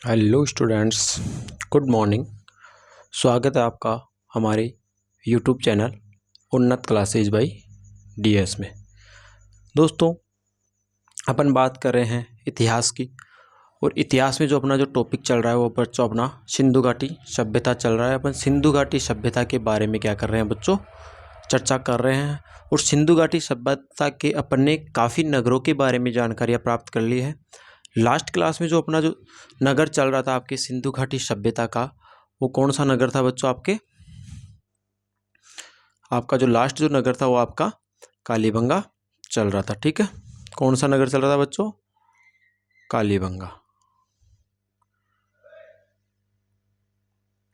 Hello students, good morning. स्वागत है आपका हमारे यूट्यूब चैनल उन्नत क्लासेज बाई डीएस में। दोस्तों, अपन बात कर रहे हैं इतिहास की। और इतिहास में जो अपना जो टॉपिक चल रहा है वो बच्चों अपना सिंधु घाटी सभ्यता चल रहा है। अपन सिंधु घाटी सभ्यता के बारे में क्या कर रहे हैं बच्चों, चर्चा कर रहे हैं। और सिंधु घाटी सभ्यता के अपन ने काफ़ी नगरों के बारे में जानकारियाँ प्राप्त कर ली है। लास्ट क्लास में जो अपना जो नगर चल रहा था आपके सिंधु घाटी सभ्यता का, वो कौन सा नगर था बच्चों? आपका जो लास्ट जो नगर था वो आपका कालीबंगा चल रहा था। ठीक है, कौन सा नगर चल रहा था बच्चों? कालीबंगा।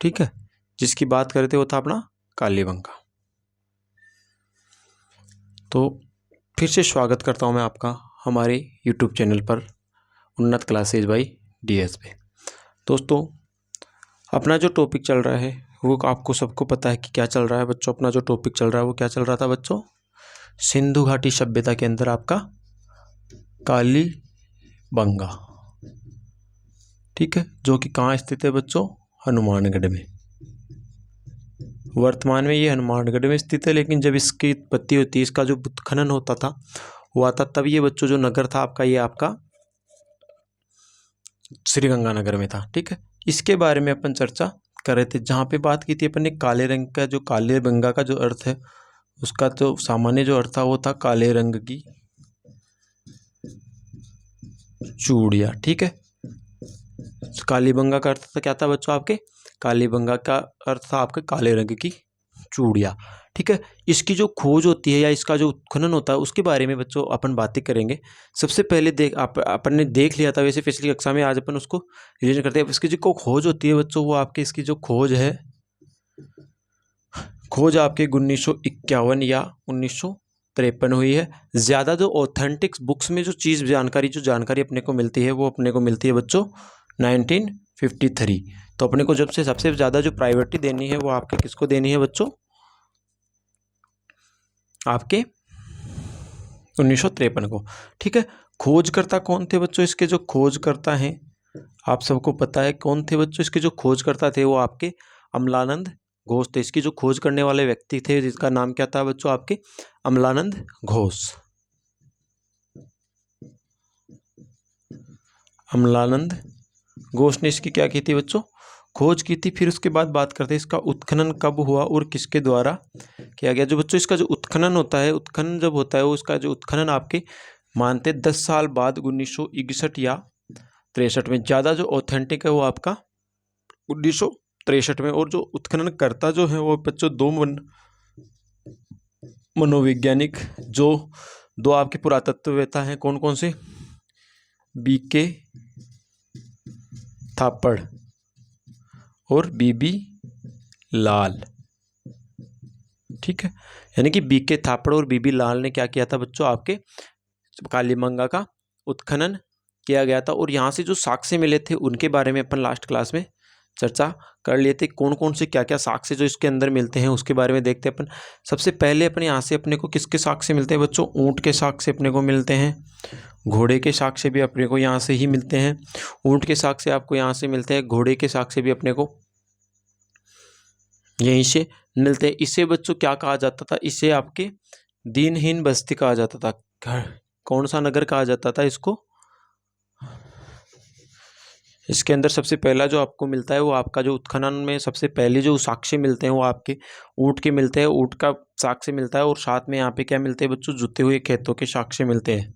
ठीक है, जिसकी बात कर रहे थे वो था अपना कालीबंगा। तो फिर से स्वागत करता हूँ मैं आपका हमारे यूट्यूब चैनल पर उन्नत क्लासेज बाई डीएस पे। दोस्तों, अपना जो टॉपिक चल रहा है वो आपको सबको पता है कि क्या चल रहा है बच्चों। अपना जो टॉपिक चल रहा है वो क्या चल रहा था बच्चों? सिंधु घाटी सभ्यता के अंदर आपका कालीबंगा। ठीक है, जो कि कहाँ स्थित है बच्चों? हनुमानगढ़ में। वर्तमान में ये हनुमानगढ़ में स्थित है, लेकिन जब इसकी उत्पत्ति होती है, इसका जो उत्खनन होता था हुआ था, तब ये बच्चों जो नगर था आपका, ये आपका श्रीगंगानगर में था। ठीक है, इसके बारे में अपन चर्चा कर रहे थे। जहाँ पे बात की थी अपन ने काले रंग का, जो कालीबंगा का जो अर्थ है उसका तो सामान्य जो अर्थ था वो था काले रंग की चूड़िया। ठीक है, कालीबंगा का अर्थ था क्या था बच्चों आपके? कालीबंगा का अर्थ था आपके काले रंग की चूड़िया। ठीक है, इसकी जो खोज होती है या इसका जो उत्खनन होता है उसके बारे में बच्चों अपन बातें करेंगे। सबसे पहले अपन ने देख लिया था वैसे पिछली कक्षा में, आज अपन उसको रिवीजन करते हैं। इसकी जो खोज होती है बच्चों वो आपके, इसकी जो खोज है, खोज आपके 1951 या 1953 हुई है। ज़्यादा जो ऑथेंटिक्स बुक्स में जो जानकारी अपने को मिलती है वो अपने को मिलती है बच्चों 1953। तो अपने को जब से सबसे ज़्यादा जो प्रायोरिटी देनी है वो आपके किसको देनी है बच्चों? आपके 1953 को। ठीक है, खोजकर्ता कौन थे बच्चों? इसके जो खोजकर्ता हैं आप सबको पता है कौन थे बच्चों? इसके जो खोजकर्ता थे वो आपके अमलानंद घोष थे। इसकी जो खोज करने वाले व्यक्ति थे जिसका नाम क्या था बच्चों? आपके अमलानंद घोष। अमलानंद घोष ने इसकी क्या की थी बच्चों? खोज की थी। फिर उसके बाद बात करते हैं इसका उत्खनन कब हुआ और किसके द्वारा किया गया। जो बच्चों इसका जो उत्खनन होता है, उत्खनन जब होता है वो उसका जो उत्खनन आपके मानते 10 साल बाद 1961 या 63 में। ज़्यादा जो ऑथेंटिक है वो आपका 1963 में। और जो उत्खनन करता जो है वो बच्चों दो मनोवैज्ञानिक, जो दो आपके पुरातत्ववेत्ता हैं। कौन कौन से? बीके थापड़ और बीबी लाल। ठीक है, यानी कि बीके थापड़ और बीबी लाल ने क्या किया था बच्चों? आपके कालीबंगा का उत्खनन किया गया था। और यहाँ से जो साक्ष्य मिले थे उनके बारे में अपन लास्ट क्लास में चर्चा कर लिए थे। कौन कौन से क्या क्या साक्ष्य जो इसके अंदर मिलते हैं उसके बारे में देखते हैं अपन। सबसे पहले अपन यहाँ से अपने को किसके साक्ष्य मिलते हैं बच्चों? ऊँट के साक्ष्य अपने को मिलते हैं। घोड़े के साक्ष्य भी अपने को यहाँ से ही मिलते हैं। ऊँट के साक्ष्य आपको यहाँ से मिलते हैं, घोड़े के साक्ष्य भी अपने को यहीं से मिलते हैं। इसे बच्चों क्या कहा जाता था? इसे आपके दीनहीन बस्ती कहा जाता था। कौन सा नगर कहा जाता था इसको? इसके अंदर सबसे पहला जो आपको मिलता है वो आपका जो उत्खनन में सबसे पहले जो साक्ष्य मिलते हैं वो आपके ऊँट के मिलते हैं। ऊँट का साक्ष्य मिलता है और साथ में यहाँ पे क्या मिलते हैं बच्चों? जुते हुए खेतों के साक्ष्य मिलते हैं।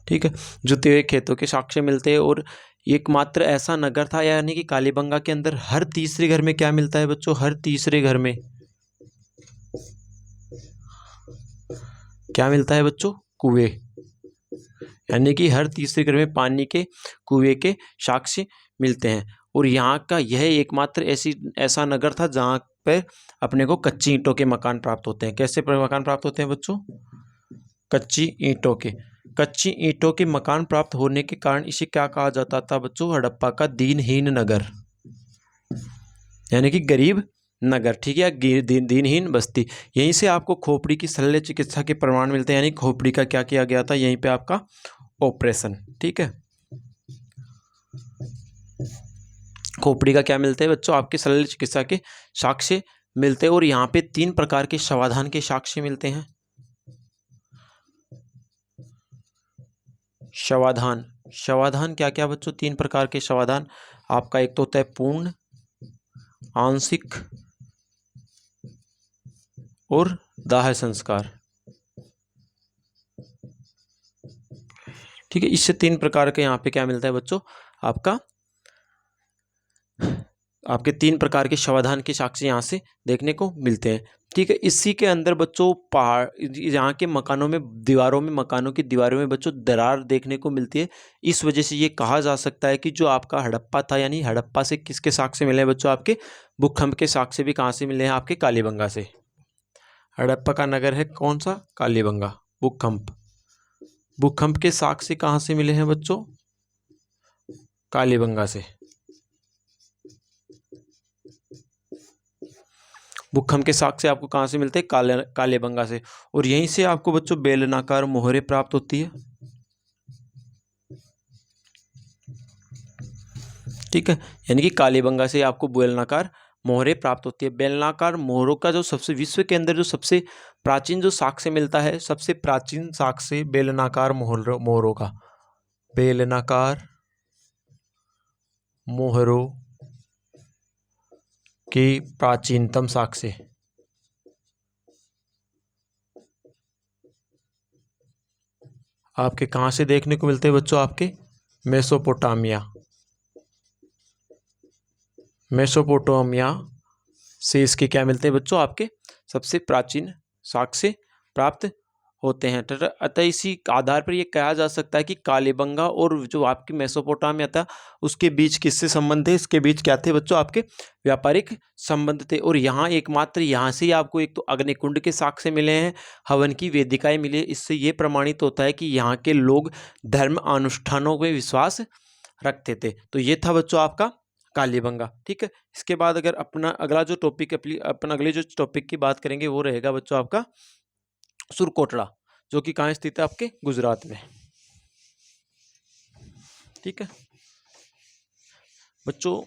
ठीक है, जुते हुए खेतों के साक्ष्य मिलते हैं। और एकमात्र ऐसा नगर था, यानी कि कालीबंगा के अंदर हर तीसरे घर में क्या मिलता है बच्चों? हर तीसरे घर में क्या मिलता है बच्चों? कुएं। यानी कि हर तीसरे घर में पानी के कुएं के साक्ष्य मिलते हैं। और यहाँ का यह एकमात्र ऐसा नगर था जहाँ पर अपने को कच्ची ईंटों के मकान प्राप्त होते हैं। कैसे मकान प्राप्त होते हैं बच्चों? कच्ची ईंटों के मकान प्राप्त होने के कारण इसे क्या कहा जाता था बच्चों? हड़प्पा का दीनहीन नगर, यानी कि गरीब नगर। ठीक है, दीनहीन बस्ती। यहीं से आपको खोपड़ी की शल्य चिकित्सा के प्रमाण मिलते हैं, यानी खोपड़ी का क्या किया गया था? यहीं पे आपका ऑपरेशन। ठीक है, खोपड़ी का क्या मिलते हैं बच्चों, आपके शल्य चिकित्सा के साक्ष्य मिलते हैं। और यहाँ पे 3 प्रकार के शवाधान के साक्ष्य मिलते हैं। शवाधान, शवाधान क्या क्या बच्चों, 3 प्रकार के शवाधान। आपका एक तो होता है पूर्ण, आंशिक और दाह संस्कार। ठीक है, इससे 3 प्रकार के यहाँ पे क्या मिलता है बच्चों, आपके 3 प्रकार के शवाधान के साक्ष्य यहाँ से देखने को मिलते हैं। ठीक है, इसी के अंदर बच्चों पहाड़, यहाँ के मकानों में दीवारों में, मकानों की दीवारों में बच्चों दरार देखने को मिलती है। इस वजह से ये कहा जा सकता है कि जो आपका हड़प्पा था, यानी हड़प्पा से किसके साक्ष्य मिले हैं बच्चों, आपके भूकंप के साक्ष्य भी कहाँ से मिले हैं, आपके कालीबंगा से। हड़प्पा का नगर है कौन सा, कालीबंगा। भूकंप के साक्ष्य कहाँ से मिले हैं बच्चों, कालीबंगा से। भूकंप के साक्ष्य आपको कहाँ से मिलते हैं, कालीबंगा से। और यहीं से आपको बच्चों बेलनाकार मोहरें प्राप्त होती है। ठीक है, यानी कि कालीबंगा से आपको बेलनाकार मोहरें प्राप्त होती है। बेलनाकार मोहरों का जो सबसे विश्व के अंदर जो सबसे प्राचीन जो साक्ष्य मिलता है, सबसे प्राचीन साक्ष्य बेलनाकार मोहरों का, बेलनाकार मोहरों की प्राचीनतम साक्ष्य आपके कहाँ से देखने को मिलते हैं बच्चों, आपके मेसोपोटामिया से इसके क्या मिलते हैं बच्चों, आपके सबसे प्राचीन साक्ष्य प्राप्त होते हैं। अतः इसी आधार पर यह कहा जा सकता है कि कालीबंगा और जो आपकी मेसोपोटामिया था उसके बीच किससे संबंध थे, इसके बीच क्या थे बच्चों, आपके व्यापारिक संबंध थे। और यहाँ एकमात्र यहाँ से ही आपको एक तो अग्निकुंड के साक्ष्य मिले हैं, हवन की वेदिकाएं मिली। इससे ये प्रमाणित होता है कि यहाँ के लोग धर्म अनुष्ठानों में विश्वास रखते थे। तो ये था बच्चों आपका कालीबंगा। ठीक है, इसके बाद अगर अपना अगला जो टॉपिक अपन अगले जो टॉपिक की बात करेंगे वो रहेगा बच्चों आपका सुरकोटड़ा, जो कि कहाँ स्थित है, आपके गुजरात में। ठीक है बच्चों,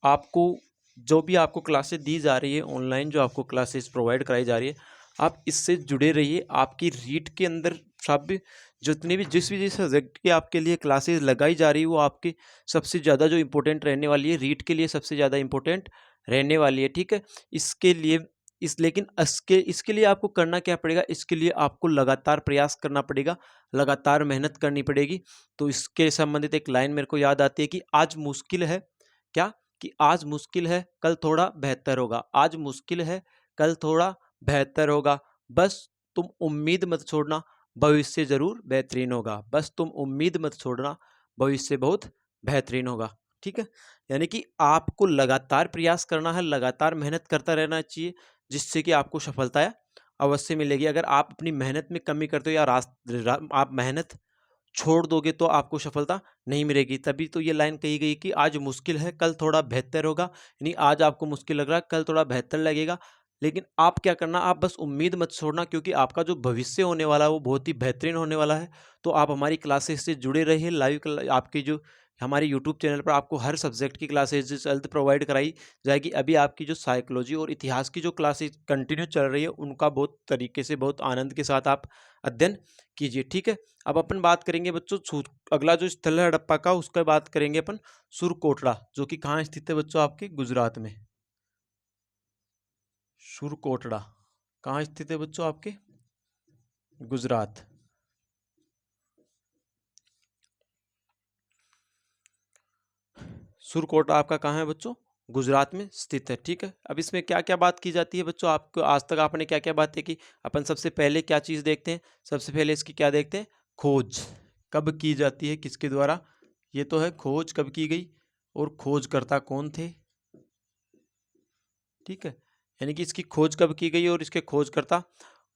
आपको जो भी आपको क्लासेस दी जा रही है ऑनलाइन, जो आपको क्लासेस प्रोवाइड कराई जा रही है, आप इससे जुड़े रहिए। आपकी रीट के अंदर सब जितने भी जिस सब्जेक्ट की आपके लिए क्लासेस लगाई जा रही है वो आपके सबसे ज़्यादा जो इम्पोर्टेंट रहने वाली है, रीट के लिए सबसे ज़्यादा इम्पोर्टेंट रहने वाली है। ठीक है, इसके लिए लेकिन इसके लिए आपको करना क्या पड़ेगा, इसके लिए आपको लगातार प्रयास करना पड़ेगा, लगातार मेहनत करनी पड़ेगी। तो इसके संबंधित एक लाइन मेरे को याद आती है कि आज मुश्किल है, क्या कि आज मुश्किल है कल थोड़ा बेहतर होगा, आज मुश्किल है कल थोड़ा बेहतर होगा, बस तुम उम्मीद मत छोड़ना, भविष्य जरूर बेहतरीन होगा। बस तुम उम्मीद मत छोड़ना, भविष्य बहुत बेहतरीन होगा। ठीक है, यानी कि आपको लगातार प्रयास करना है, लगातार मेहनत करता रहना चाहिए, जिससे कि आपको सफलता अवश्य मिलेगी। अगर आप अपनी मेहनत में कमी करते हो या आप मेहनत छोड़ दोगे तो आपको सफलता नहीं मिलेगी। तभी तो ये लाइन कही गई कि आज मुश्किल है कल थोड़ा बेहतर होगा, यानी आज आपको मुश्किल लग रहा है कल थोड़ा बेहतर लगेगा। लेकिन आप क्या करना, आप बस उम्मीद मत छोड़ना, क्योंकि आपका जो भविष्य होने वाला है वो बहुत ही बेहतरीन होने वाला है। तो आप हमारी क्लासेस से जुड़े रहिए। लाइव आपकी जो हमारे यूट्यूब चैनल पर आपको हर सब्जेक्ट की क्लासेज जल्द प्रोवाइड कराई जाएगी। अभी आपकी जो साइकोलॉजी और इतिहास की जो क्लासेज कंटिन्यू चल रही है उनका बहुत तरीके से, बहुत आनंद के साथ आप अध्ययन कीजिए। ठीक है, अब अपन बात करेंगे बच्चों अगला जो स्थल है हड़प्पा का, उसका बात करेंगे अपन सुरकोटड़ा, जो कि कहाँ स्थित है बच्चों, आपके गुजरात में। सुरकोटड़ा कहाँ स्थित है बच्चों, आपके गुजरात। सुरकोटड़ा आपका कहाँ है बच्चों, गुजरात में स्थित है। ठीक है, अब इसमें क्या क्या बात की जाती है बच्चों, आपको आज तक आपने क्या क्या बातें की। अपन सबसे पहले क्या चीज़ देखते हैं, सबसे पहले इसकी क्या देखते हैं, खोज कब की जाती है, किसके द्वारा, ये तो है खोज कब की गई और खोजकर्ता कौन थे। ठीक है, यानी कि इसकी खोज कब की गई और इसके खोजकर्ता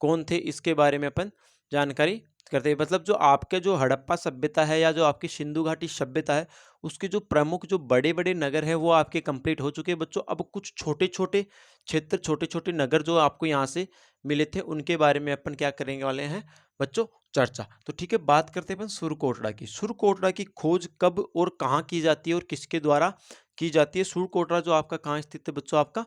कौन थे, इसके बारे में अपन जानकारी करते हैं। मतलब जो आपके जो हड़प्पा सभ्यता है या जो आपकी सिंधु घाटी सभ्यता है, उसके जो प्रमुख जो बड़े बड़े नगर है वो आपके कंप्लीट हो चुके हैं बच्चों। अब कुछ छोटे छोटे क्षेत्र, छोटे छोटे नगर जो आपको यहाँ से मिले थे, उनके बारे में अपन क्या करेंगे वाले हैं बच्चों, चर्चा। तो ठीक है, बात करते हैं अपन सुरकोटड़ा की। सुरकोटड़ा की खोज कब और कहाँ की जाती है और किसके द्वारा की जाती है? सुरकोटड़ा जो आपका कहाँ स्थित है बच्चों? आपका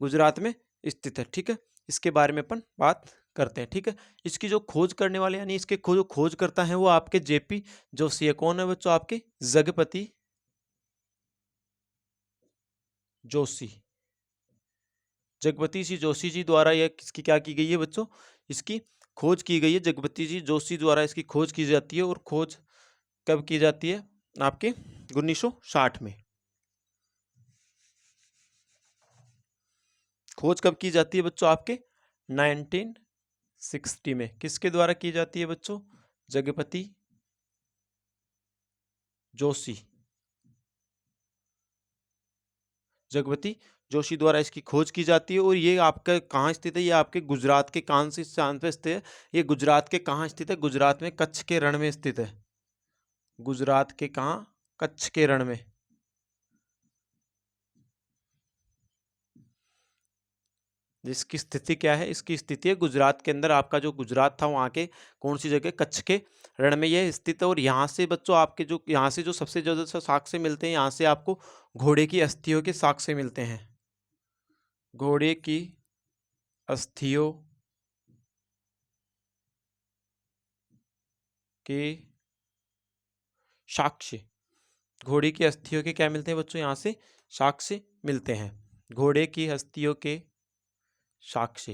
गुजरात में स्थित है। ठीक है, इसके बारे में अपन बात करते हैं। ठीक है, इसकी जो खोज करने वाले यानी इसके जो खोज करता है वो आपके जेपी जोशी है। कौन है बच्चों? आपके जगपति जोशी। जगपति सिंह जोशी जी द्वारा यह किसकी क्या की गई है बच्चों? इसकी खोज की गई है। जगपति जी जोशी द्वारा इसकी खोज की जाती है। और खोज कब की जाती है? आपके 1960 में। खोज कब की जाती है बच्चों? आपके 1960 में। किसके द्वारा की जाती है बच्चों? जगपति जोशी। जगपति जोशी द्वारा इसकी खोज की जाती है। और ये आपका कहाँ स्थित है? ये आपके गुजरात के कौन से स्थान पे स्थित है? ये गुजरात के कहाँ स्थित है? गुजरात में कच्छ के रण में स्थित है। गुजरात के कहाँ? कच्छ के रण में। जिसकी स्थिति क्या है? इसकी स्थिति है गुजरात के अंदर। आपका जो गुजरात था वहाँ के कौन सी जगह? कच्छ के रण में यह स्थित है। और यहाँ से बच्चों आपके जो यहाँ से जो सबसे ज्यादा साक्ष्य मिलते हैं, यहाँ से आपको घोड़े की अस्थियों के साक्ष्य मिलते हैं। घोड़े की अस्थियों के साक्ष्य। घोड़े की अस्थियों के क्या मिलते हैं बच्चों? यहाँ से साक्ष्य मिलते हैं। घोड़े की अस्थियों के साक्ष्य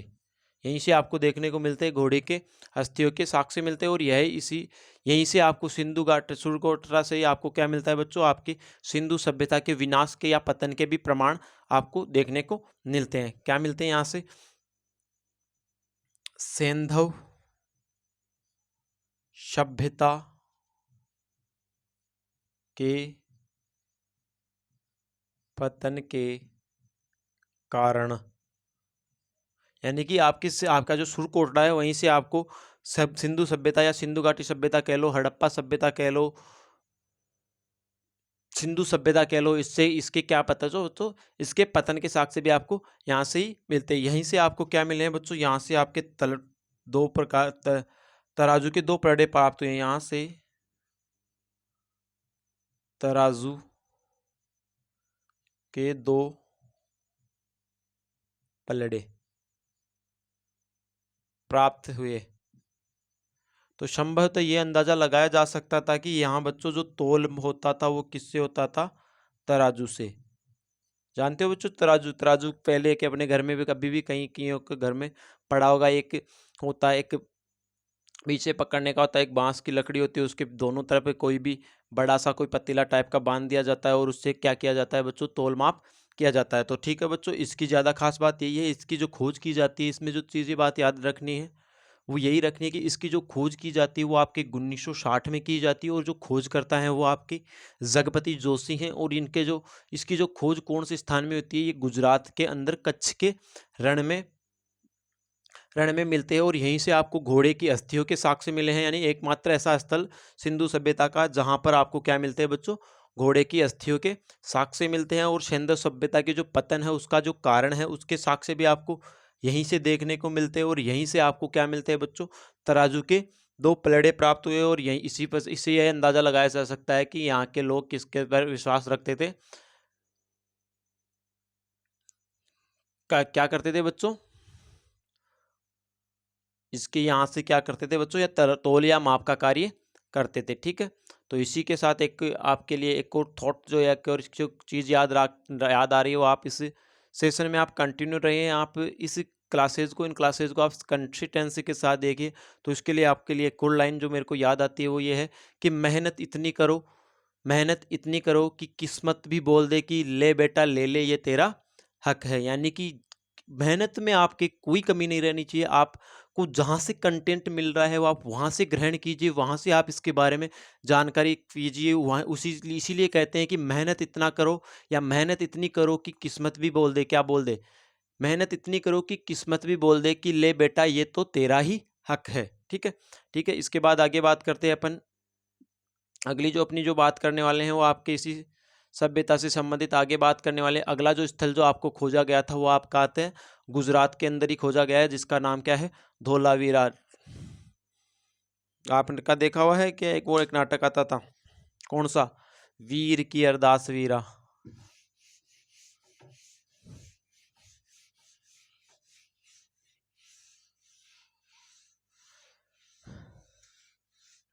यहीं से आपको देखने को मिलते हैं। घोड़े के अस्थियों के साक्ष्य मिलते हैं। और यहीं से आपको सिंधु घाट सुरकोटड़ा से ही आपको क्या मिलता है बच्चों? आपकी सिंधु सभ्यता के विनाश के या पतन के भी प्रमाण आपको देखने को मिलते हैं। क्या मिलते हैं यहाँ से? सिंधु सभ्यता के पतन के कारण, यानी कि आपका जो सुरकोटड़ा है वहीं से आपको सब सिंधु सभ्यता या सिंधु घाटी सभ्यता कह लो, हड़प्पा सभ्यता कह लो, सिंधु सभ्यता कह लो, इससे इसके क्या पता जो तो इसके पतन के साक्ष्य भी आपको यहाँ से ही मिलते हैं। यहीं से आपको क्या मिले हैं बच्चों? यहाँ से आपके दो प्रकार तराजू के दो पलड़े प्राप्त हुए हैं। यहाँ से तराजू के दो पलड़े प्राप्त हुए। तो संभवतः ये अंदाजा लगाया जा सकता था कि यहाँ बच्चों जो तोल होता था वो किससे होता था? तराजू से। जानते हो बच्चों तराजू? तराजू पहले के अपने घर में भी कभी भी कहीं कहीं के घर में पड़ा होगा। एक होता है, एक पीछे पकड़ने का होता है, एक बांस की लकड़ी होती है, उसके दोनों तरफ कोई भी बड़ा सा कोई पतीला टाइप का बांध दिया जाता है और उससे क्या किया जाता है बच्चों? तोल माप किया जाता है। तो ठीक है बच्चों, इसकी ज़्यादा खास बात यही है, इसकी जो खोज की जाती है इसमें जो चीज़ें बात याद रखनी है वो यही रखनी है कि इसकी जो खोज की जाती है वो आपके 1960 में की जाती है। और जो खोज करता है वो आपके जगपति जोशी हैं। और इनके जो इसकी जो खोज कौन से स्थान में होती है? ये गुजरात के अंदर कच्छ के रण में मिलते हैं। और यहीं से आपको घोड़े की अस्थियों के साक्ष्य मिले हैं। यानी एकमात्र ऐसा स्थल सिंधु सभ्यता का जहां पर आपको क्या मिलते हैं बच्चों? घोड़े की अस्थियों के साक्ष्य मिलते हैं। और सिंधु सभ्यता के जो पतन है उसका जो कारण है उसके साक्ष्य भी आपको यहीं से देखने को मिलते हैं। और यहीं से आपको क्या मिलते हैं बच्चों? तराजू के दो पलड़े प्राप्त हुए। और यहीं इससे यह अंदाजा लगाया जा सकता है कि यहाँ के लोग किसके पर विश्वास रखते थे? क्या करते थे बच्चों? इसके यहाँ से क्या करते थे बच्चों? या तोल या माप का कार्य करते थे। ठीक है, तो इसी के साथ एक आपके लिए एक और थॉट जो है, एक और जो चीज़ याद आ रही है वो आप इस सेशन में आप कंटिन्यू रहिए। आप इस इन क्लासेज को आप कंसिस्टेंसी के साथ देखिए। तो इसके लिए आपके लिए एक और लाइन जो मेरे को याद आती है वो ये है कि मेहनत इतनी करो कि किस्मत भी बोल दे कि ले बेटा ले ले, ये तेरा हक है। यानी कि मेहनत में आपकी कोई कमी नहीं रहनी चाहिए। आपको जहाँ से कंटेंट मिल रहा है वो आप वहाँ से ग्रहण कीजिए, वहाँ से आप इसके बारे में जानकारी कीजिए। वहाँ इसीलिए कहते हैं कि मेहनत इतना करो या मेहनत इतनी करो कि किस्मत भी बोल दे। क्या बोल दे? मेहनत इतनी करो कि किस्मत भी बोल दे कि ले बेटा ये तो तेरा ही हक है। ठीक है, ठीक है। इसके बाद आगे बात करते हैं अपन। अगली जो अपनी जो बात करने वाले हैं वो आपके इसी सभ्यता से संबंधित आगे बात करने वाले। अगला जो स्थल जो आपको खोजा गया था वो आपका आते हैं गुजरात के अंदर ही खोजा गया है, जिसका नाम क्या है? धोलावीरा। आपने का देखा हुआ है कि एक नाटक आता था, कौन सा, वीर की अरदास वीरा।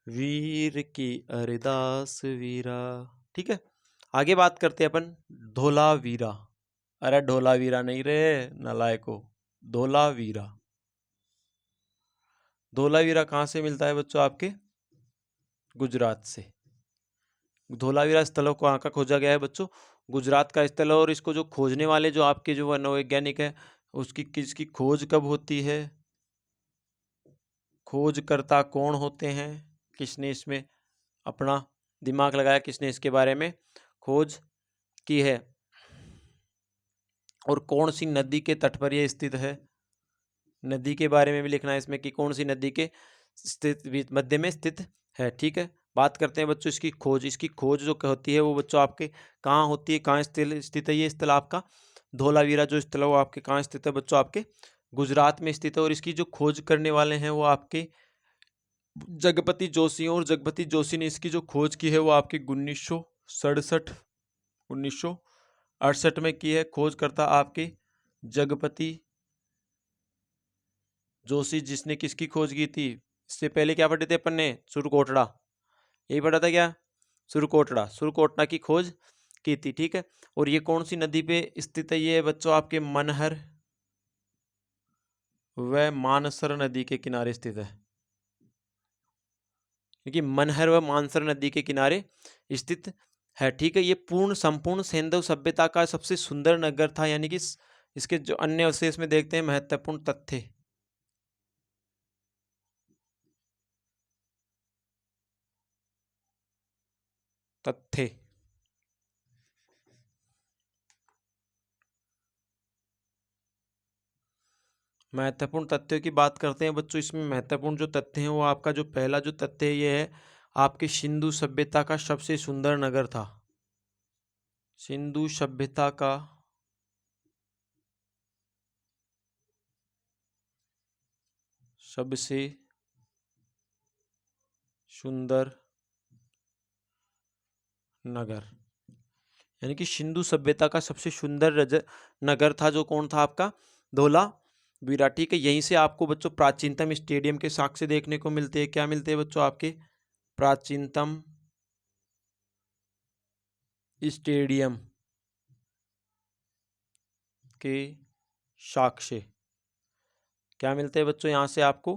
वीर की अरदास वीरा। ठीक है, आगे बात करते हैं अपन धोला वीरा। अरे ढोला वीरा नहीं रे नालायको, धोला वीरा। धोला वीरा कहाँ से मिलता है बच्चों, आपके गुजरात से। धोलावीरा स्थलों को कहाँ का खोजा गया है बच्चों, गुजरात का स्थल है। और इसको जो खोजने वाले जो आपके जो वैज्ञानिक है, उसकी किसकी खोज कब होती है, खोजकर्ता कौन होते हैं, किसने इसमें अपना दिमाग लगाया, किसने इसके बारे में खोज की है, और कौन सी नदी के तट पर यह स्थित है। नदी के बारे में भी लिखना है इसमें कि कौन सी नदी के स्थित मध्य में स्थित है। ठीक है, बात करते हैं बच्चों इसकी खोज। इसकी खोज जो होती है वो बच्चों आपके कहाँ होती है, कहाँ स्थित है ये स्थल आपका धोलावीरा जो स्थल है वो आपके कहाँ स्थित है बच्चों, आपके गुजरात में स्थित है। और इसकी जो खोज करने वाले हैं वो आपके जगपति जोशी, और जगपति जोशी ने इसकी जो खोज की है वो आपके 1968 में की है। खोजकर्ता आपके जगपति जोशी, जिसने किसकी खोज की थी, इससे पहले क्या पढ़े थे अपन ने, सुरकोटड़ा, यही पढ़ा था क्या, सुरकोटड़ा की खोज की थी। ठीक है, और ये कौन सी नदी पे स्थित है, ये बच्चों आपके मनहर व मानसर नदी के किनारे स्थित है। क्योंकि मनहर व मानसर नदी के किनारे स्थित है। ठीक है, ये पूर्ण संपूर्ण सिंधु सभ्यता का सबसे सुंदर नगर था। यानी कि इसके जो अन्य अवशेष में देखते हैं महत्वपूर्ण तथ्य, तथ्य महत्वपूर्ण तथ्यों की बात करते हैं बच्चों। इसमें महत्वपूर्ण जो तथ्य हैं वो आपका जो पहला जो तथ्य है ये है आपके सिंधु सभ्यता का सबसे सुंदर नगर था। सिंधु सभ्यता का सबसे सुंदर नगर, यानी कि सिंधु सभ्यता का सबसे सुंदर नगर था जो कौन था आपका, धोलावीरा। ठीक है, यहीं से आपको बच्चों प्राचीनतम स्टेडियम के साक्ष्य देखने को मिलते हैं। क्या मिलते हैं बच्चों, आपके प्राचीनतम स्टेडियम के साक्ष्य क्या मिलते हैं बच्चों, यहाँ से आपको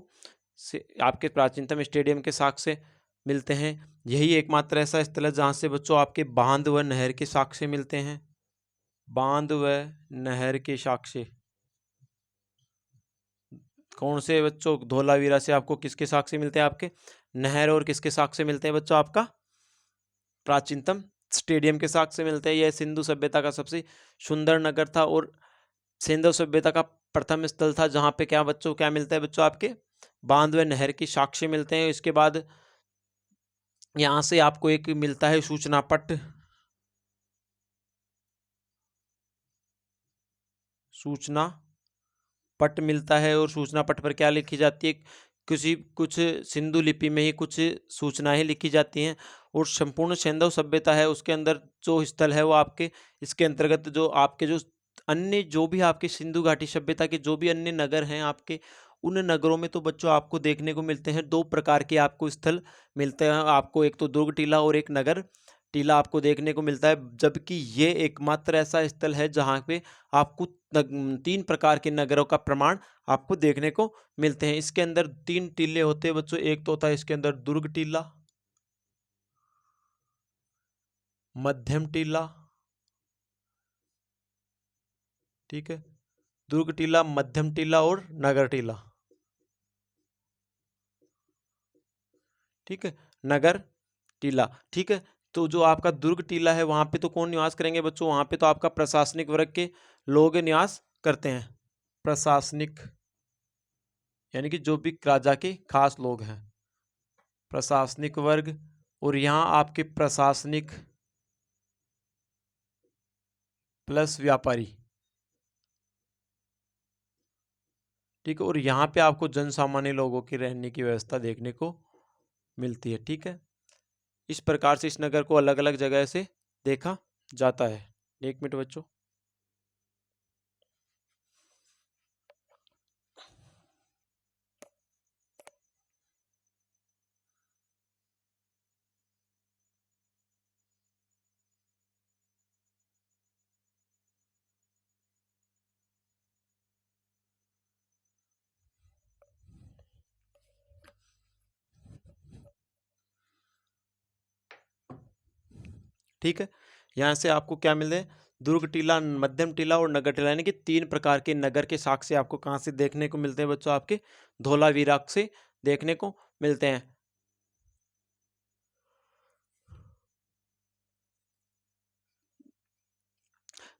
आपके प्राचीनतम स्टेडियम के साक्ष्य मिलते हैं। यही एकमात्र ऐसा स्थल है जहाँ से बच्चों आपके बांध व नहर के साक्ष्य मिलते हैं। बांध व नहर के साक्ष्य कौन से बच्चों, धोलावीरा से आपको किसके साक्ष्य मिलते हैं, आपके नहर और किसके साक्ष्य मिलते हैं बच्चों, आपका प्राचीनतम स्टेडियम के साक्ष्य मिलते हैं। यह सिंधु सभ्यता का सबसे सुंदर नगर था और सिंधु सभ्यता का प्रथम स्थल था जहाँ पे क्या बच्चों क्या मिलता है बच्चों, आपके बांध व नहर की साक्ष्य मिलते हैं। इसके बाद यहाँ से आपको एक मिलता है सूचना पट, सूचना पट मिलता है। और सूचना पट पर क्या लिखी जाती है, कुछ सिंधु लिपि में ही कुछ सूचनाएं लिखी जाती हैं। और संपूर्ण सिंधु सभ्यता है उसके अंदर जो स्थल है वो आपके इसके अंतर्गत जो आपके जो अन्य जो भी आपके सिंधु घाटी सभ्यता के जो भी अन्य नगर हैं आपके, उन नगरों में तो बच्चों आपको देखने को मिलते हैं दो प्रकार के आपको स्थल मिलते हैं आपको, एक तो दुर्ग टीला और एक नगर टीला आपको देखने को मिलता है। जबकि ये एकमात्र ऐसा स्थल है जहाँ पे आपको तीन प्रकार के नगरों का प्रमाण आपको देखने को मिलते हैं। इसके अंदर तीन टीले होते हैं बच्चों, एक तो होता है इसके अंदर दुर्ग टीला, मध्यम टीला, ठीक है, दुर्ग टीला, मध्यम टीला और नगर टीला। ठीक है, नगर टीला। ठीक है, तो जो आपका दुर्ग टीला है वहां पे तो कौन निवास करेंगे बच्चों, वहां पे तो आपका प्रशासनिक वर्ग के लोग निवास करते हैं। प्रशासनिक यानी कि जो भी राजा के खास लोग हैं, प्रशासनिक वर्ग। और यहाँ आपके प्रशासनिक प्लस व्यापारी। ठीक है, और यहाँ पे आपको जन सामान्य लोगों की रहने की व्यवस्था देखने को मिलती है। ठीक है, इस प्रकार से इस नगर को अलग अलग जगह से देखा जाता है। 1 मिनट बच्चों। ठीक है, यहाँ से आपको क्या मिले, दुर्ग टीला, मध्यम टीला और नगर टीला, यानी कि 3 प्रकार के नगर के साक्ष्य आपको कहाँ से देखने को मिलते हैं बच्चों, आपके धोलावीरा से देखने को मिलते हैं।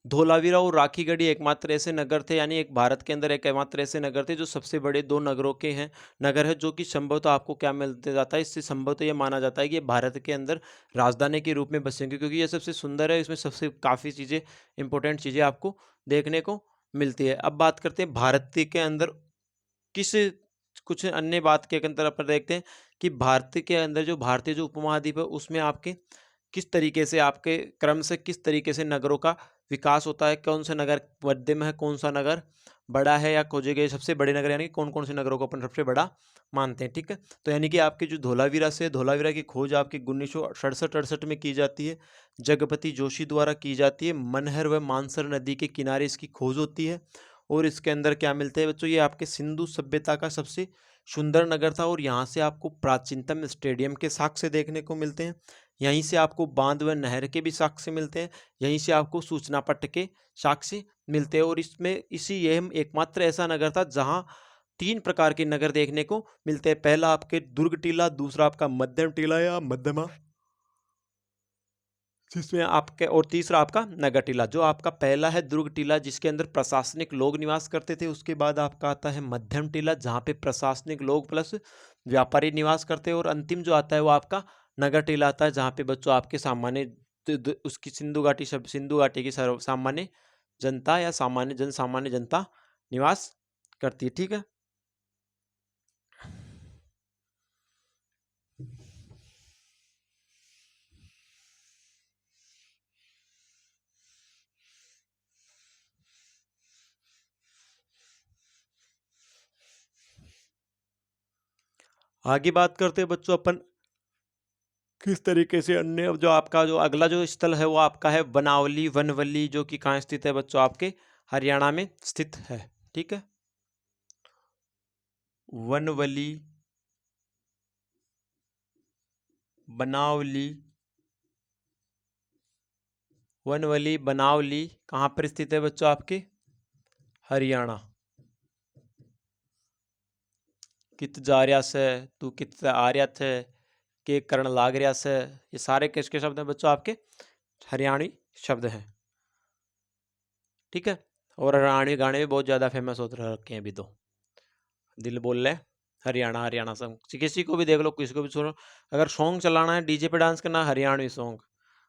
धोलावीरा और राखीगढ़ी एकमात्र ऐसे नगर थे, यानी एक भारत के अंदर एकमात्र ऐसे नगर थे जो सबसे बड़े 2 नगरों के हैं, नगर है, जो कि संभवतः आपको क्या मिलते जाता है, इससे संभवतः ये माना जाता है कि ये भारत के अंदर राजधानी के रूप में बसेंगे, क्योंकि ये सबसे सुंदर है, इसमें सबसे काफ़ी चीज़ें, इंपॉर्टेंट चीज़ें आपको देखने को मिलती है। अब बात करते हैं भारत के अंदर किस, कुछ अन्य बात के अंदर अपन देखते हैं कि भारत के अंदर जो भारतीय जो उपमहाद्वीप है उसमें आपके किस तरीके से, आपके क्रम से किस तरीके से नगरों का विकास होता है, कौन सा नगर मध्य में है, कौन सा नगर बड़ा है या खोजे गए सबसे बड़े नगर, यानी कौन कौन से नगरों को अपन सबसे बड़ा मानते हैं। ठीक है, तो यानी कि आपकी जो धोलावीरा से, धोलावीरा की खोज आपकी 1967-68 में की जाती है, जगपति जोशी द्वारा की जाती है, मनहर व मानसर नदी के किनारे इसकी खोज होती है, और इसके अंदर क्या मिलते हैं बच्चों, ये आपके सिंधु सभ्यता का सबसे सुंदर नगर था, और यहाँ से आपको प्राचीनतम स्टेडियम के साक्ष्य देखने को मिलते हैं, यहीं से आपको बांध व नहर के भी साक्ष्य मिलते हैं, यहीं से आपको सूचना पट्ट के साक्ष्य मिलते हैं, और इसमें यह एकमात्र ऐसा नगर था जहाँ 3 प्रकार के नगर देखने को मिलते हैं। पहला आपके दुर्ग टीला, दूसरा आपका मध्यम टीला या मध्यमा, जिसमें आपके, और तीसरा आपका नगर टीला। जो आपका पहला है दुर्ग टीला, जिसके अंदर प्रशासनिक लोग निवास करते थे, उसके बाद आपका आता है मध्यम टीला, जहाँ पे प्रशासनिक लोग प्लस व्यापारी निवास करते हैं, और अंतिम जो आता है वो आपका नगर टीला आता है, जहाँ पे बच्चों आपके सामान्य उसकी सिंधु घाटी की सामान्य जनता या सामान्य जनता निवास करती है। ठीक है, आगे बात करते हैं बच्चों अपन किस तरीके से अन्य, जो आपका जो अगला जो स्थल है वो आपका है बनावली, वनवली, जो कि कहाँ स्थित है बच्चों, आपके हरियाणा में स्थित है। ठीक है, वनवली, बनावली, वनवली बनावली कहाँ पर स्थित है बच्चों, आपके हरियाणा। कित जा रहा से, तू कित आ रहा थे, के करण लाग रहा से, ये सारे किसके शब्द हैं बच्चों, आपके हरियाणी शब्द हैं। ठीक है, और हरियाणवी गाने भी बहुत ज़्यादा फेमस होते रखे हैं अभी तो, दिल बोल ले हरियाणा, हरियाणा सॉन्ग किसी को भी देख लो, किसी को भी सुनो, अगर सॉन्ग चलाना है, डीजे पे डांस करना, हरियाणवी सॉन्ग,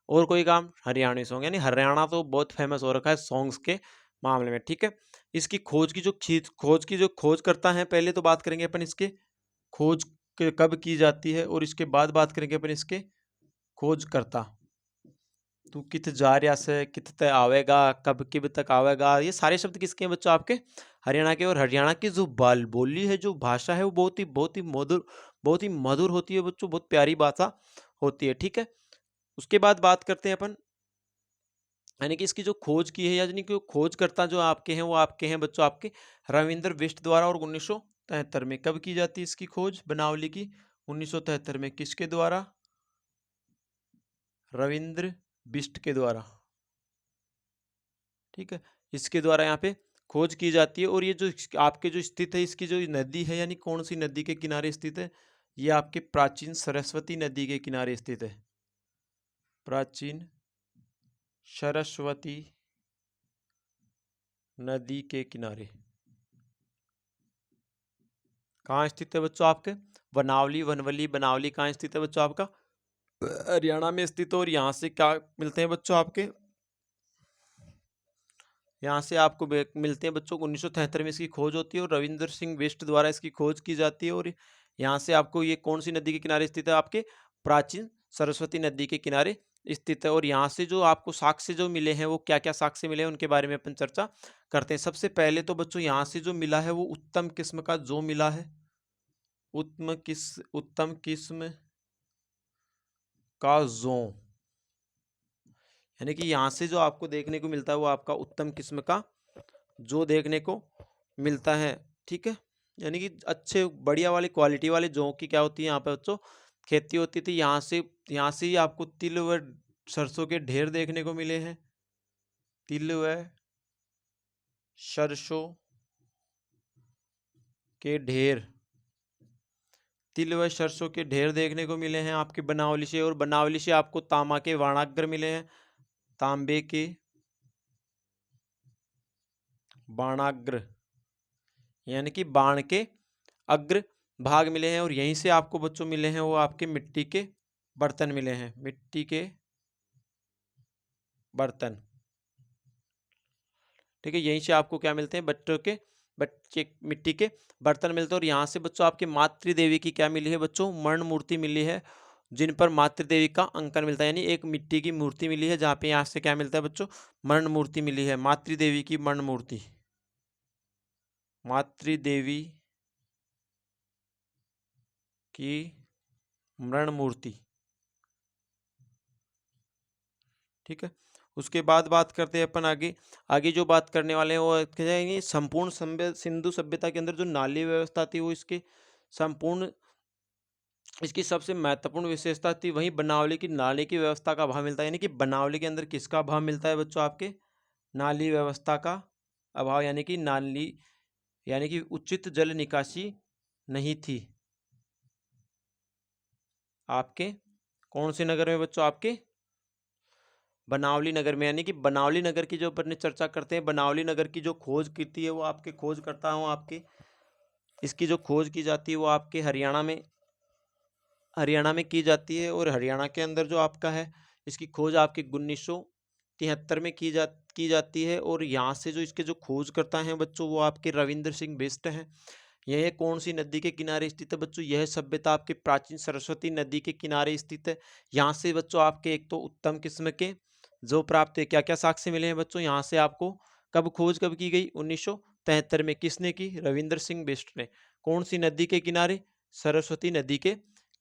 और कोई काम हरियाणवी सॉन्ग, यानी हरियाणा तो बहुत फेमस हो रखा है सॉन्ग्स के मामले में। ठीक है, इसकी खोज की जो खोज करता है, पहले तो बात करेंगे अपन इसके खोज कब की जाती है, और इसके बाद बात करेंगे अपन इसके खोज करता। तू कित जा रहा से, कित तक आवेगा, कब किब तक आवेगा, ये सारे शब्द किसके हैं बच्चों, आपके हरियाणा के। और हरियाणा की जो बोली है, जो भाषा है, वो बहुत ही मधुर होती है बच्चों, बहुत प्यारी भाषा होती है। ठीक है, उसके बाद बात करते हैं अपन, यानी कि इसकी जो खोज की है, यानी कि खोजकर्ता जो आपके हैं वो आपके हैं बच्चों, आपके रविंद्र बिष्ट द्वारा, और 1973 में कब की जाती है इसकी खोज बनावली की, 1973 में, किसके द्वारा, रविंद्र बिष्ट के द्वारा। ठीक है, इसके द्वारा यहाँ पे खोज की जाती है, और ये जो आपके जो स्थित है, इसकी जो नदी है, यानी कौन सी नदी के किनारे स्थित है, ये आपके प्राचीन सरस्वती नदी के किनारे स्थित है, प्राचीन सरस्वती नदी के किनारे। कहाँ स्थित है बच्चों, आपके वनावली, वनवली बनावली कहाँ स्थित है बच्चों, आपका हरियाणा में स्थित है। और यहाँ से क्या मिलते हैं बच्चों, आपके यहाँ से आपको मिलते हैं बच्चों को 1973 में इसकी खोज होती है, और रविंद्र सिंह बिष्ट द्वारा इसकी खोज की जाती है, और यहाँ से आपको ये कौन सी नदी के किनारे स्थित है, आपके प्राचीन सरस्वती नदी के किनारे स्थित है। और यहाँ से जो आपको साक्ष्य जो मिले हैं, वो क्या क्या साक्ष्य मिले हैं उनके बारे में अपन चर्चा करते हैं। सबसे पहले तो बच्चों यहाँ से जो मिला है वो उत्तम किस्म का जो मिला है, उत्तम किस्म का जो, यानी कि यहाँ से जो आपको देखने को मिलता है वो आपका उत्तम किस्म का जो देखने को मिलता है। ठीक है, यानी कि अच्छे बढ़िया वाली क्वालिटी वाले जौ की क्या होती है यहाँ पे बच्चों, खेती होती थी। यहाँ से ही आपको तिल व सरसों के ढेर देखने को मिले हैं। तिल व सरसों के ढेर, तिल व सरसों के ढेर देखने को मिले हैं आपके बनावली से। और बनावली से आपको तांबा के वाणाग्र मिले हैं, तांबे के बाणाग्र, यानी कि बाण के अग्र भाग मिले हैं। और यहीं से आपको बच्चों मिले हैं वो आपके मिट्टी के बर्तन मिले हैं, मिट्टी के बर्तन। ठीक है, यहीं से आपको क्या मिलते हैं, बच्चे मिट्टी के बर्तन मिलते हैं। और यहाँ से बच्चों आपके मातृदेवी की क्या मिली है बच्चों, मरण मूर्ति मिली है, जिन पर मातृदेवी का अंकन मिलता है। यानी एक मिट्टी की मूर्ति मिली है जहाँ पे यहाँ से क्या मिलता है बच्चों, मरण मूर्ति मिली है, मातृदेवी की मरण मूर्ति, मातृदेवी की मरण मूर्ति। ठीक है, उसके बाद बात करते हैं अपन आगे। आगे जो बात करने वाले हैं वो कहेंगे संपूर्ण सिंधु सभ्यता के अंदर जो नाली व्यवस्था थी वो इसकी सबसे महत्वपूर्ण विशेषता थी। वहीं बनावली की नाली की व्यवस्था का अभाव मिलता है। यानी कि बनावली के अंदर किसका अभाव मिलता है बच्चों, आपके नाली व्यवस्था का अभाव, यानी कि नाली, यानी कि उचित जल निकासी नहीं थी आपके कौन से नगर में बच्चों, आपके बनावली नगर में। यानी कि बनावली नगर की जो अपन चर्चा करते हैं, बनावली नगर की जो खोज की है वो आपके खोज करता हूँ आपके, इसकी जो खोज की जाती है वो आपके हरियाणा में की जाती है। और हरियाणा के अंदर जो आपका है इसकी खोज आपके 1973 में की जाती है। और यहाँ से जो इसके जो खोज करता है बच्चों वो आपके रविंद्र सिंह बिष्ट हैं। यह कौन सी नदी के किनारे स्थित है बच्चों, यह सभ्यता आपके प्राचीन सरस्वती नदी के किनारे स्थित है। यहाँ से बच्चों आपके एक तो उत्तम किस्म के जो प्राप्त है, क्या क्या साक्ष्य मिले हैं बच्चों, यहाँ से आपको खोज कब की गई, 1973 में। किसने की, रविंद्र सिंह बिष्ट ने। कौन सी नदी के किनारे, सरस्वती नदी के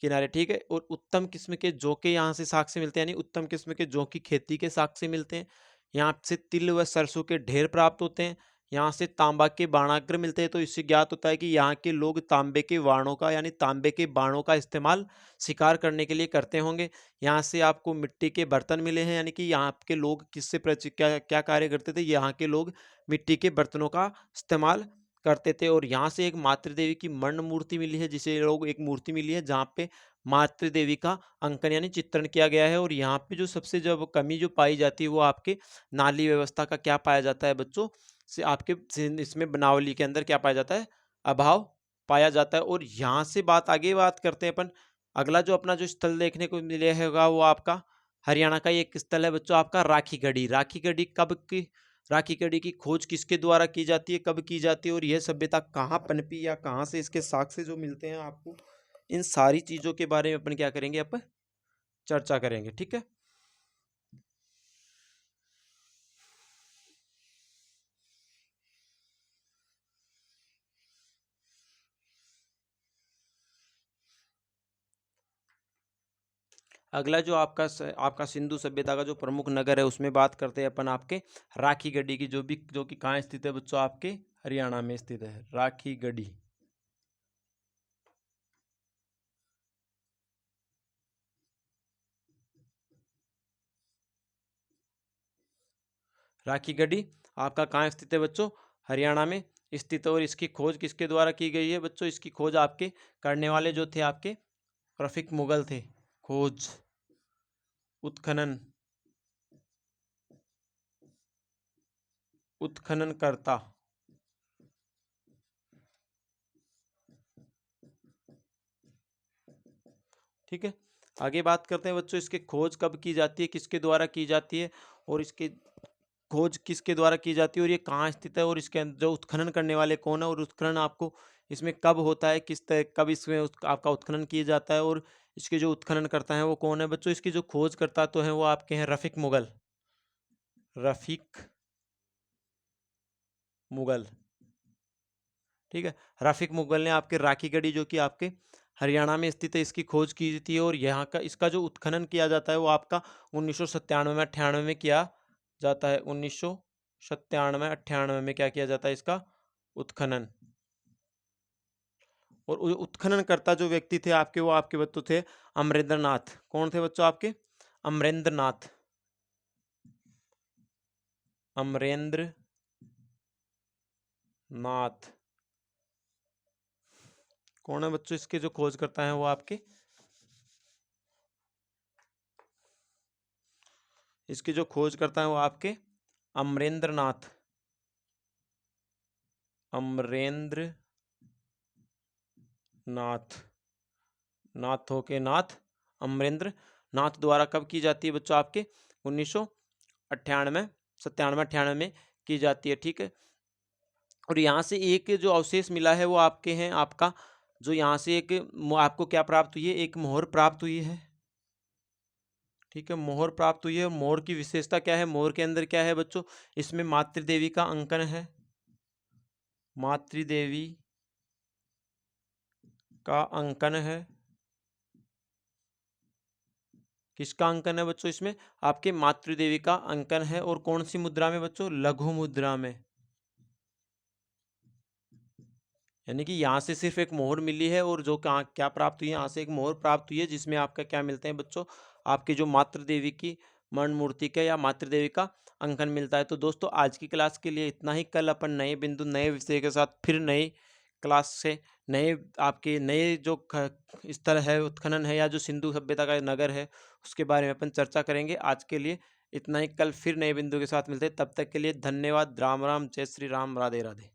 किनारे। ठीक है, और उत्तम किस्म के जौ के यहाँ से साक्ष्य मिलते हैं, यानी उत्तम किस्म के जौ की खेती के साक्ष्य मिलते हैं। यहाँ से तिल व सरसों के ढेर प्राप्त होते हैं। यहाँ से तांबा के बाणाग्र मिलते हैं। तो इससे ज्ञात होता है कि यहाँ के लोग तांबे के वाणों का, यानी तांबे के बाणों का इस्तेमाल शिकार करने के लिए करते होंगे। यहाँ से आपको मिट्टी के बर्तन मिले हैं, यानी कि यहाँ के लोग किससे क्या क्या कार्य करते थे, यहाँ के लोग मिट्टी के बर्तनों का इस्तेमाल करते थे। और यहाँ से एक मातृदेवी की मरण मूर्ति मिली है, जिसे लोग एक मूर्ति मिली है जहाँ पे मातृदेवी का अंकन यानी चित्रण किया गया है। और यहाँ पे जो सबसे जब कमी जो पाई जाती है वो आपके नाली व्यवस्था का क्या पाया जाता है बच्चों, से आपके इसमें बनावली के अंदर क्या पाया जाता है, अभाव पाया जाता है। और यहाँ से आगे बात करते हैं अपन। अगला जो अपना जो स्थल देखने को मिलेगा वो आपका हरियाणा का एक स्थल है बच्चों, आपका राखीगढ़ी। राखीगढ़ी की खोज किसके द्वारा की जाती है, कब की जाती है, और यह सभ्यता कहाँ पनपी या कहाँ से इसके साक्ष्य जो मिलते हैं आपको, इन सारी चीजों के बारे में अपन क्या करेंगे, अपन चर्चा करेंगे। ठीक है, अगला जो आपका सिंधु सभ्यता का जो प्रमुख नगर है उसमें बात करते हैं अपन आपके राखीगढ़ी की, जो कि कहाँ स्थित है बच्चों, आपके हरियाणा में स्थित है राखीगढ़ी। राखीगढ़ी आपका कहाँ स्थित है बच्चों, हरियाणा में स्थित है। और इसकी खोज किसके द्वारा की गई है बच्चों, इसकी खोज आपके करने वाले जो थे आपके रफीक मुगल थे। खोज उत्खनन उत्खननकर्ता। ठीक है, आगे बात करते हैं बच्चों इसके खोज कब की जाती है, किसके द्वारा की जाती है, और इसके खोज किसके द्वारा की जाती है और ये कहाँ स्थित है और इसके जो उत्खनन करने वाले कौन है और उत्खनन आपको इसमें कब होता है, किस तरह कब इसमें आपका उत्खनन किया जाता है और इसके जो उत्खनन करता है वो कौन है बच्चों। इसकी जो खोज करता तो है वो आपके हैं रफीक मुगल, रफीक मुगल। ठीक है, रफीक मुगल ने आपके राखी गढ़ी जो कि आपके हरियाणा में स्थित है इसकी खोज की थी और यहाँ का इसका जो उत्खनन किया जाता है वो आपका 1997 में 98 में किया जाता है। 1997 98 में क्या किया जाता है इसका उत्खनन। और उत्खनन करता जो व्यक्ति थे आपके वो आपके बच्चों थे अमरेंद्र नाथ। कौन थे बच्चों आपके? अमरेंद्र नाथ, अमरेंद्र नाथ। कौन है बच्चों इसके जो खोज करता है वो आपके, इसकी जो खोज करता है वो आपके अमरेंद्र नाथ, अमरेंद्र नाथ, नाथ हो के नाथ, अमरेंद्र नाथ द्वारा कब की जाती है बच्चों आपके 1998 97 98 में की जाती है। ठीक है, और यहाँ से एक जो अवशेष मिला है वो आपके हैं आपका जो यहाँ से एक आपको क्या प्राप्त हुई है, एक मोहर प्राप्त हुई है। ठीक है, मोहर प्राप्त हुई है। मोहर की विशेषता क्या है, मोहर के अंदर क्या है बच्चों, इसमें मातृदेवी का अंकन है, मातृदेवी का अंकन है। किसका अंकन है बच्चों इसमें, आपके मातृदेवी का अंकन है। और कौन सी मुद्रा में बच्चों, लघु मुद्रा में। यानी कि यहाँ से सिर्फ एक मोहर मिली है और जो कहाँ क्या प्राप्त हुई है, यहाँ से एक मोहर प्राप्त हुई है जिसमें आपका क्या मिलते हैं बच्चों, आपकी जो मातृ देवी की मरण मूर्ति का या मातृ देवी का अंकन मिलता है। तो दोस्तों आज की क्लास के लिए इतना ही। कल अपन नए बिंदु नए विषय के साथ फिर नई क्लास से नए आपके नए जो स्थल है उत्खनन है या जो सिंधु सभ्यता का नगर है उसके बारे में अपन चर्चा करेंगे। आज के लिए इतना ही, कल फिर नए बिंदु के साथ मिलते हैं। तब तक के लिए धन्यवाद। राम राम, जय श्री राम, राधे राधे।